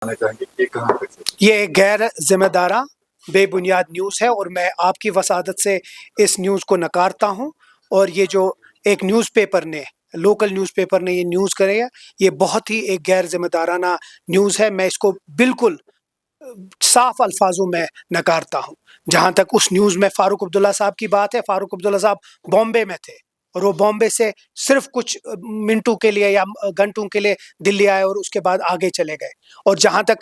बताना चाहेंगे कि ये कहाँ तक सच है? ये एक गैर ज़िम्मेदारा, बेबुनियाद न्यूज़ है और मैं आपकी वसादत से इस न्यूज़ को नकारता हूँ। और ये जो एक न्यूज़पेपर ने, लोकल न्यूज़पेपर ने ये न्यूज़ करे है, ये बहुत ही एक गैर ज़िम्मेदाराना न्यूज़ है। मैं इसको बिल्कुल साफ अल्फाजों में नकारता हूँ। जहाँ तक उस न्यूज़ में फ़ारूक अब्दुल्ला साहब की बात है, फ़ारूक अब्दुल्ला साहब बॉम्बे में थे और वो बॉम्बे से सिर्फ कुछ मिनटों के लिए या घंटों के लिए दिल्ली आए और उसके बाद आगे चले गए। और जहाँ तक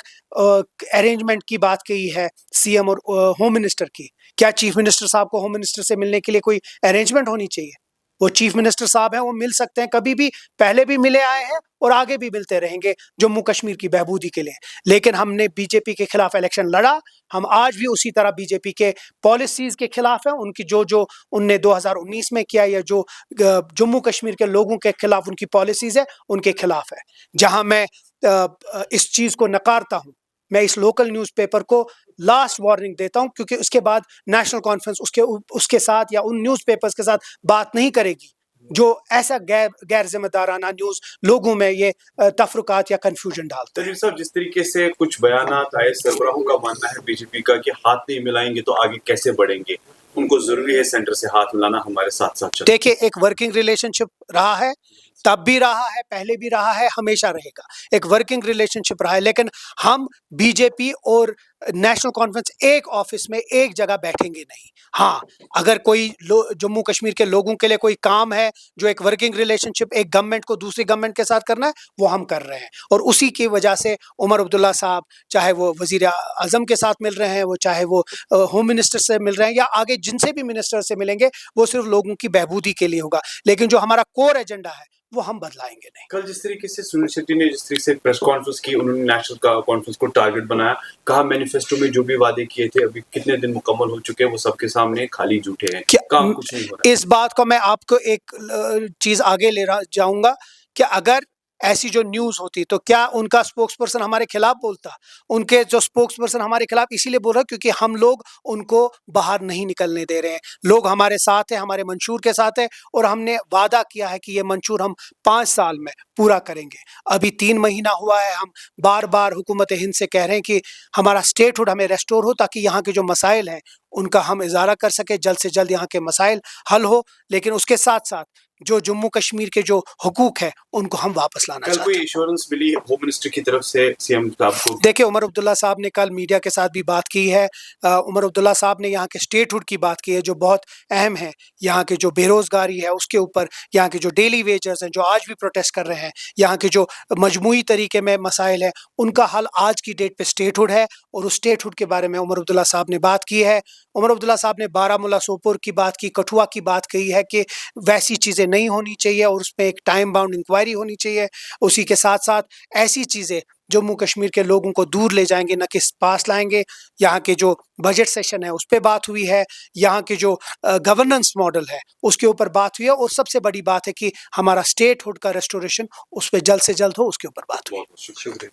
अरेंजमेंट की बात कही है सीएम और होम मिनिस्टर की, क्या चीफ मिनिस्टर साहब को होम मिनिस्टर से मिलने के लिए कोई अरेंजमेंट होनी चाहिए? वो चीफ मिनिस्टर साहब हैं, वो मिल सकते हैं कभी भी, पहले भी मिले आए हैं और आगे भी मिलते रहेंगे जम्मू कश्मीर की बहबूदी के लिए। लेकिन हमने बीजेपी के खिलाफ इलेक्शन लड़ा, हम आज भी उसी तरह बीजेपी के पॉलिसीज के खिलाफ हैं, उनकी जो जो उनने 2019 में किया या जो जम्मू कश्मीर के लोगों के खिलाफ उनकी पॉलिसीज है, उनके खिलाफ है। जहां मैं इस चीज को नकारता हूं, मैं इस लोकल न्यूज़पेपर को लास्ट वार्निंग देता हूं, क्योंकि उसके बाद नेशनल कॉन्फ्रेंस उसके साथ या उन न्यूज़पेपर्स के साथ बात नहीं करेगी जो ऐसा गैर जिम्मेदाराना न्यूज़ लोगों में ये तफरुकात या कंफ्यूजन डालता है। तरीफ साहब, जिस तरीके से कुछ बयानात आए, सरबराहों का मानना है बीजेपी का कि हाथ नहीं मिलाएंगे तो आगे कैसे बढ़ेंगे, उनको जरूरी है सेंटर से हाथ मिलाना, हमारे साथ साथ चलना। देखिए, एक वर्किंग रिलेशनशिप रहा है, तब भी रहा है, पहले भी रहा है, हमेशा रहेगा। एक वर्किंग रिलेशनशिप रहा है, लेकिन हम बीजेपी और नेशनल कॉन्फ्रेंस एक ऑफिस में एक जगह बैठेंगे नहीं। हाँ, अगर कोई जम्मू कश्मीर के लोगों के लिए कोई काम है जो एक वर्किंग रिलेशनशिप एक गवर्नमेंट को दूसरी गवर्नमेंट के साथ करना है, वो हम कर रहे हैं। और उसी की वजह से उमर अब्दुल्ला साहब, चाहे वो वजीर आजम के साथ मिल रहे हैं, वो चाहे वो होम मिनिस्टर से मिल रहे हैं या आगे जिनसे भी मिनिस्टर से मिलेंगे, वो सिर्फ लोगों की बहबूदी के लिए होगा। लेकिन जो हमारा कोर एजेंडा है वो हम बदलाएंगे नहीं। कल जिस तरीके से सुनील शेट्टी ने जिस तरीके से प्रेस कॉन्फ्रेंस की, उन्होंने नेशनल कॉन्फ्रेंस को टारगेट बनाया, कहा मैनिफेस्टो में जो भी वादे किए थे अभी कितने दिन मुकम्मल हो चुके हैं, वो सबके सामने खाली झूठे हैं, काम कुछ नहीं हो रहा। इस बात को मैं आपको एक चीज आगे ले जाऊंगा कि अगर ऐसी जो न्यूज होती तो क्या उनका स्पोक्स पर्सन हमारे खिलाफ बोलता? उनके जो स्पोक्स पर्सन हमारे खिलाफ इसीलिए बोल रहा है क्योंकि हम लोग उनको बाहर नहीं निकलने दे रहे हैं। लोग हमारे साथ हैं, हमारे मंशूर के साथ है और हमने वादा किया है कि ये मंशूर हम 5 साल में पूरा करेंगे। अभी 3 महीना हुआ है, हम बार बार हुकूमत हिंद से कह रहे हैं कि हमारा स्टेटहुड हमें रेस्टोर हो, ताकि यहाँ के जो मसाइल हैं उनका हम इजारा कर सके, जल्द से जल्द यहाँ के मसाइल हल हो। लेकिन उसके साथ साथ जो जम्मू कश्मीर के जो हुकूक है उनको हम वापस लाना चाहते हैं। कोई एश्योरेंस मिली होम मिनिस्टर की तरफ से सीएम साहब को? देखिए, उमर अब्दुल्ला साहब ने कल मीडिया के साथ भी बात की है। उमर अब्दुल्ला साहब ने यहाँ के स्टेटहुड की बात की है जो बहुत अहम है। यहाँ के जो बेरोजगारी है उसके ऊपर, यहाँ के जो डेली वेजर्स हैं जो आज भी प्रोटेस्ट कर रहे हैं, यहाँ के जो मजमूई तरीके में मसाइल है, उनका हल आज की डेट पे स्टेटहुड है। और उस स्टेटहुड के बारे में उमर अब्दुल्ला साहब ने बात की है। उमर अब्दुल्ला साहब ने बारामूला, सोपोर की बात की, कठुआ की बात कही है कि वैसी चीज़ें नहीं होनी चाहिए और उसमें एक टाइम बाउंड इंक्वायरी होनी चाहिए। उसी के साथ साथ ऐसी चीज़ें जम्मू कश्मीर के लोगों को दूर ले जाएंगे, न कि पास लाएंगे। यहाँ के जो बजट सेशन है उस पर बात हुई है, यहाँ के जो गवर्नेंस मॉडल है उसके ऊपर बात हुई है, और सबसे बड़ी बात है कि हमारा स्टेटहुड का रेस्टोरेशन उस पर जल्द से जल्द हो, उसके ऊपर बात हुई। शुक्रिया।